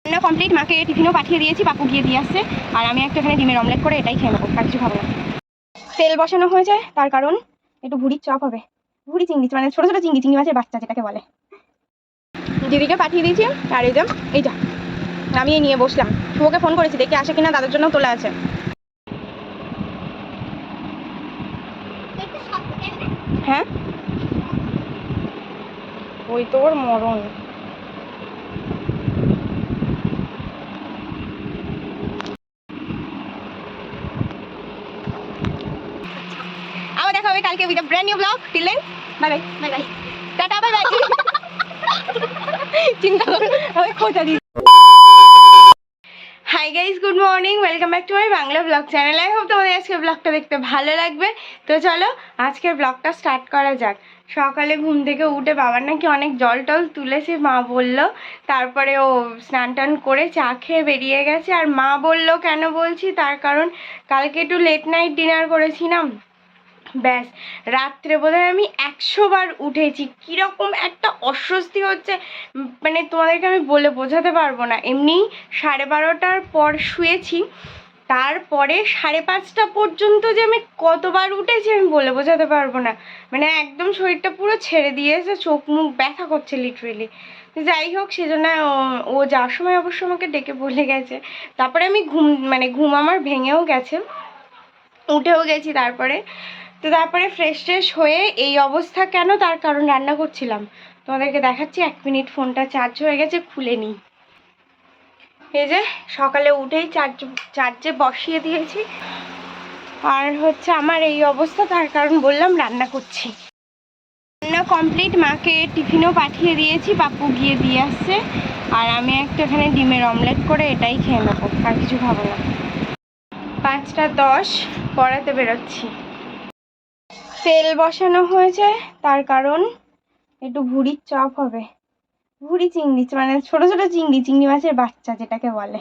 রান্না কমপ্লিট, মাকে টিফিনও পাঠিয়ে দিয়েছি, পাপু গিয়ে দিয়ে আসছে। আর আমি একটা এখানে ডিমের অমলেট করে এটাই খেয়ে নেবো, আর কিছু খাবো না। তেল বসানো হয়েছে, তার কারণ একটু ভুড়ির চপ হবে। ভুড়ি চিংড়ি, মানে ছোটো ছোটো চিংড়ি মাছের বাচ্চা যেটাকে বলে। দিদিকে পাঠিয়ে দিয়েছি। আর এইটা নামিয়ে নিয়ে বসলাম। শুভকে ফোন করেছি, দেখে আসে কিনা, দাদার জন্য তোলা আছে। হ্যাঁ, ওই তোর মরণ। আবার দেখা হবে কালকে with a brand new blog. Till then, bye bye. Bye bye, tata, bye bye. চিন্তা করো, আমি খোঁজা দিই। Hi guys, good morning, welcome back to my Bangla blog channel. I hope তোমাদের আজকের ব্লগটা দেখতে ভালো লাগবে। তো চলো আজকের ব্লগটা স্টার্ট করা যাক। সকালে ঘুম থেকে উঠে বাবার নাকি অনেক জল টল তুলেছে, মা বলল। তারপরে ও স্নান টান করে চা খেয়ে বেরিয়ে গেছে। আর মা বলল কেন বলছি, তার কারণ কালকে একটু লেট নাইট ডিনার করেছিলাম। ব্যাস রাত্রে বোধহয় আমি 100 বার উঠেছি। কীরকম একটা অস্বস্তি হচ্ছে, মানে তোমাদেরকে আমি বলে বোঝাতে পারবো না। এমনি 12:30টার পর শুয়েছি, তারপরে 5:30টা পর্যন্ত যে আমি কতবার উঠেছি আমি বলে বোঝাতে পারবো না। মানে একদম শরীরটা পুরো ছেড়ে দিয়েছে, চোখ মুখ ব্যথা করছে লিটারেলি। যাই হোক, সেজন্য ও যাওয়ার সময় অবশ্য আমাকে ডেকে বলে গেছে। তারপরে আমি ঘুম আমার ভেঙেও গেছে, উঠেও গেছি। তারপরে ফ্রেশ ট্রেশ হয়ে এই অবস্থা কেন, তার কারণ রান্না করছিলাম। তোমাদেরকে দেখাচ্ছি, 1 মিনিট, ফোনটা চার্জ হয়ে গেছে, খুলে নিই। এই যে সকালে উঠেই চার্জে বসিয়ে দিয়েছি। আর হচ্ছে আমার এই অবস্থা, তার কারণ বললাম রান্না করছি। রান্না কমপ্লিট, মাকে টিফিনও পাঠিয়ে দিয়েছি, পাপু গিয়ে দিয়ে আসছে। আর আমি একটা এখানে ডিমের অমলেট করে এটাই খেয়ে নেবো, আর কিছু খাবো না। 5:10 পড়াতে বেরোচ্ছি। তেল বসানো হয়েছে, তার কারণ একটু ভুড়ির চপ হবে। ভুড়ি চিংড়ি, মানে ছোট ছোট চিংড়ি মাছের বাচ্চা যেটাকে বলে।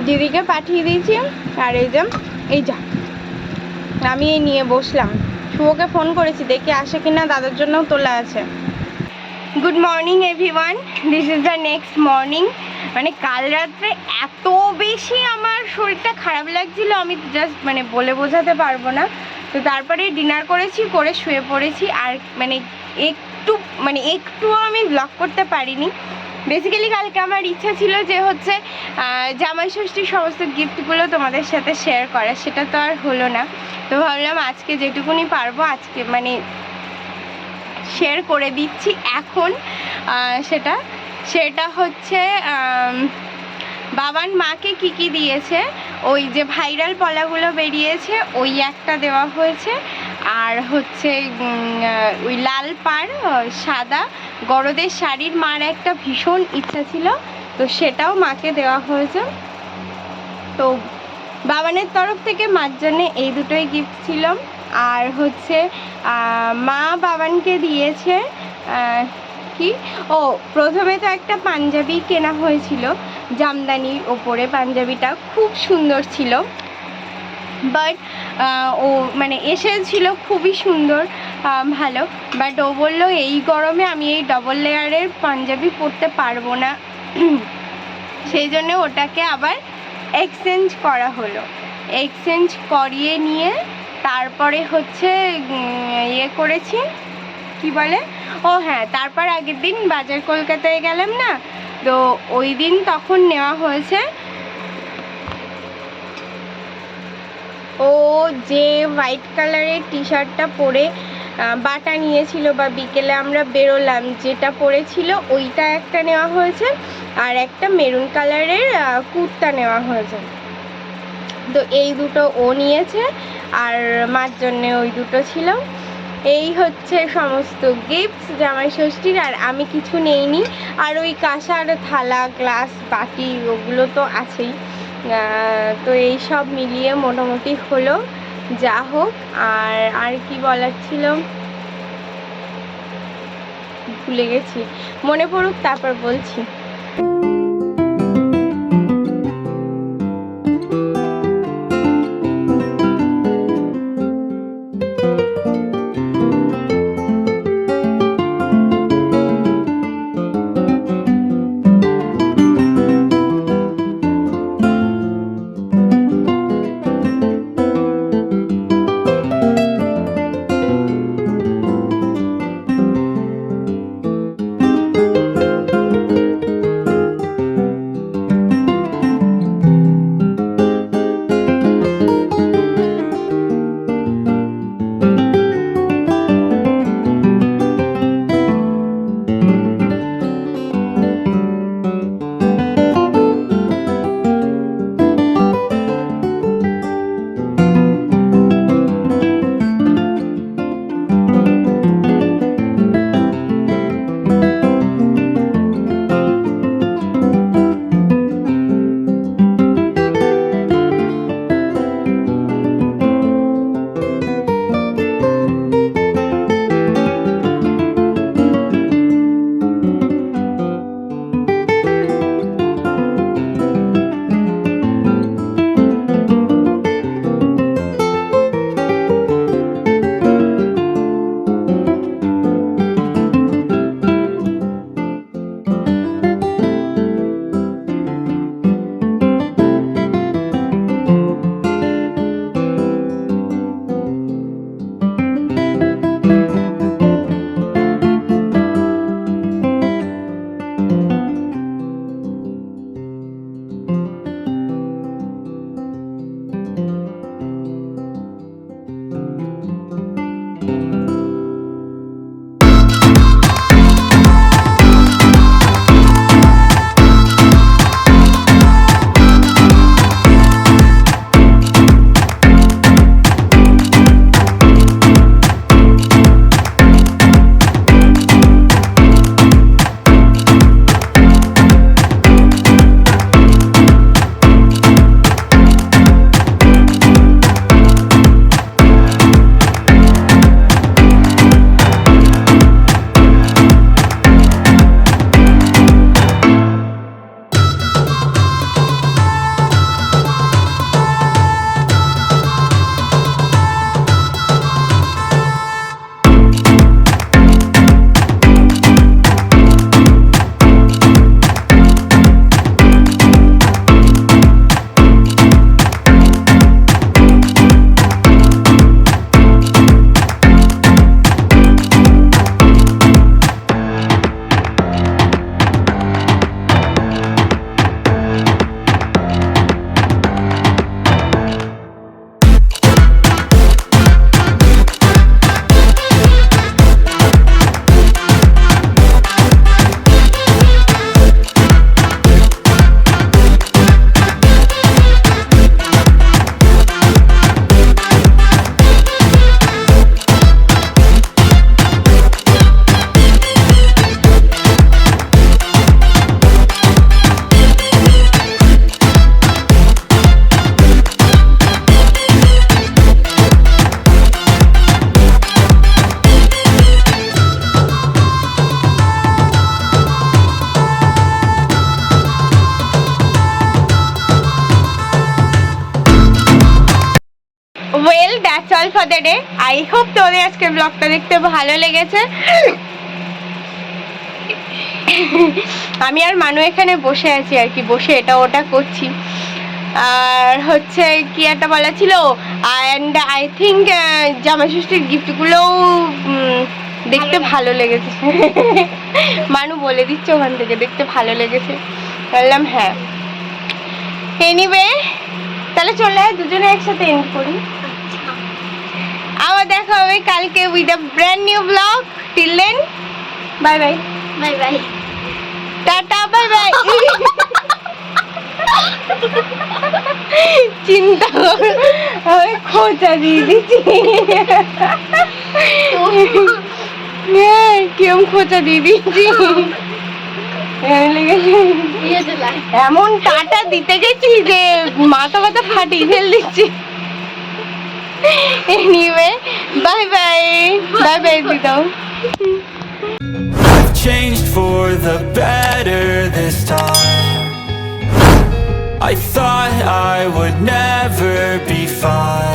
দিদিকে পাঠিয়ে দিয়েছি। আর এইটা নামিয়ে নিয়ে বসলাম। শুভকে ফোন করেছি, দেখে আসে কিনা, দাদার জন্য তোলা আছে। Good morning everyone, this is the next morning. মানে কাল রাত্রে এত বেশি আমার শরীরটা খারাপ লাগছিল, আমি জাস্ট মানে বলে বোঝাতে পারবো না। তো তারপরে ডিনার করেছি, করে শুয়ে পড়েছি। আর একটুও আমি ব্লগ করতে পারিনি। বেসিক্যালি কালকে আমার ইচ্ছা ছিল যে হচ্ছে জামাই ষষ্ঠীর সমস্ত গিফটগুলো তোমাদের সাথে শেয়ার করা, সেটা তো আর হলো না। তো ভাবলাম আজকে যেটুকুনি পারবো আজকে মানে শেয়ার করে দিচ্ছি এখন। সেটা হচ্ছে বাবান মাকে কি দিয়েছে। ওই যে ভাইরাল পলাগুলো বেরিয়েছে, ওই একটা দেওয়া হয়েছে। আর হচ্ছে ওই লাল পাড় সাদা গরদের শাড়ির মার একটা ভীষণ ইচ্ছা ছিল, তো সেটাও মাকে দেওয়া হয়েছে। তো বাবানের তরফ থেকে মার জন্যে এই দুটোই গিফট ছিল। আর হচ্ছে মা বাবানকে দিয়েছে কি, প্রথমে তো একটা পাঞ্জাবি কেনা হয়েছিল, জামদানির ওপরে পাঞ্জাবিটা খুব সুন্দর ছিল। বাট ও মানে এসেছিল খুবই সুন্দর, ভালো। বাট ও বললো এই গরমে আমি এই ডবল লেয়ারের পাঞ্জাবি পরতে পারবো না, সেই জন্য ওটাকে আবার এক্সচেঞ্জ করা হলো। এক্সচেঞ্জ করিয়ে নিয়ে তারপরে হচ্ছে করেছি, কি বলে, হ্যাঁ, তারপর আগের দিন বাজার কলকাতায় গেলাম না, তো ওই দিন তখন নেওয়া হয়েছে। ও যে হোয়াইট কালারের টি শার্টটা পরে বাটা নিয়েছিল, বা বিকেলে আমরা বেরোলাম যেটা পরেছিল, ওইটা একটা নেওয়া হয়েছে। আর একটা মেরুন কালারের কুর্তা নেওয়া হয়েছে। তো এই দুটো ও নিয়েছে, আর মার জন্যে ওই দুটো ছিল। এই হচ্ছে সমস্ত গিফটস জামাই ষষ্ঠীর। আর আমি কিছু নেইনি, আর ওই কাঁসার থালা গ্লাস বাটি ওগুলো তো আছেই। তো এই সব মিলিয়ে মোটামুটি হলো, যা হোক। আর কি বলার ছিল ভুলে গেছি, মনে পড়ুক তারপর বলছি। that's all for the day. I hope তোমাদের আজকের ব্লগটা দেখতে ভালো লেগেছে। আমি আর মানু এখানে বসে আছি আর কি, বসে এটা ওটা করছি। আর হচ্ছে কি একটা বলা ছিল, অ্যান্ড আই থিঙ্ক জামাই ষষ্ঠীর গিফটগুলোও দেখতে ভালো লেগেছে। মানু বলে দিচ্ছে ওখান থেকে দেখতে ভালো লেগেছে, বললাম হ্যাঁ। এনিওয়ে তাহলে চলে দুজনে একসাথে এন্ড করি। আবার দেখা হবে কালকে with a brand new blog. Till then bye bye, bye bye, tata, bye bye. চিন্তা কর, আমি খোঁচা দিয়ে দিচ্ছি। কেমন খোঁচা দিয়ে দিচ্ছি, এমন টাটা দিতে গেছি যে মাথা ব্যথা ফাটিয়ে ফেল দিচ্ছি। Anyway, bye bye, bye bye দিদাও। I've changed for the better this time. I thought I would never be fine.